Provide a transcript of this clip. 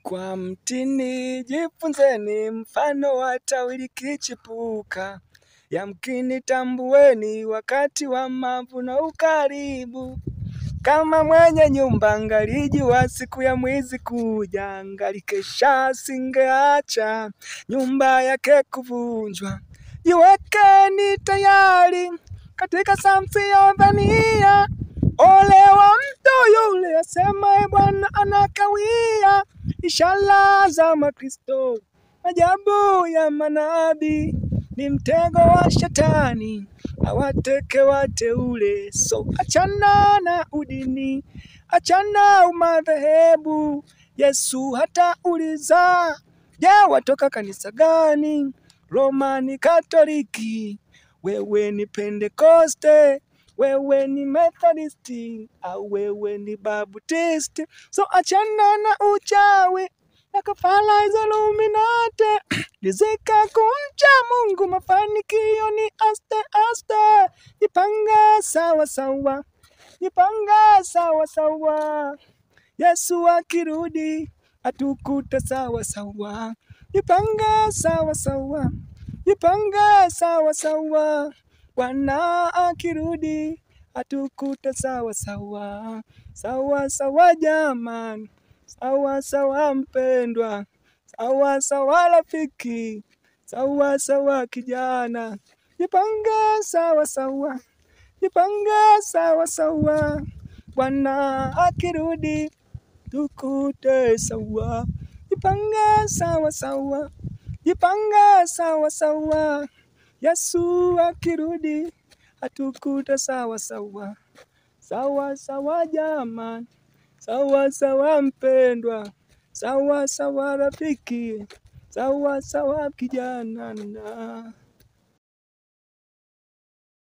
Kwa mtini jifunzeni mfano wa tawi likichipuka, yamkini tambueni wakati wa mavuno ukaribu. Kama mwenye nyumba angalijua siku ya mwizi kuja, angalikesha singeacha nyumba yake kuvunjwa. Jiwekeni tayari katika saa msiyodhania, ole wa mtu yule asemaye Bwana anakawia. Ishara za Makristo, ajabu ya manabii, ni mtego wa shetani awateke wateule. So achana na udini, achana umadhehebu. Yesu hata uliza, je, watoka kanisa gani? Romani Katoliki, wewe ni Pentekoste, wewe ni Methodisti, au wewe ni Baptisti? So achana na uchawi na kafala Illuminati. Rizika kumcha Mungu, mafanikio ni aste aste. Jipanga sawa sawa, jipanga sawa sawa. Yesu akirudi atukute sawa sawa. Jipanga sawa sawa, jipanga sawa sawa. Bwana akirudi atukute sawa sawa. Sawa sawa jamani, sawa sawa mpendwa, sawa sawa rafiki, sawa sawa kijana. Jipanga sawa sawa, jipanga sawa sawa. Bwana akirudi tukute sawa. Jipanga sawa sawa, jipanga sawa sawa. Yesu akirudi atukute sawa sawa. Sawa sawa jamani, sawa sawa mpendwa, sawa sawa rafiki, sawa sawa kijana.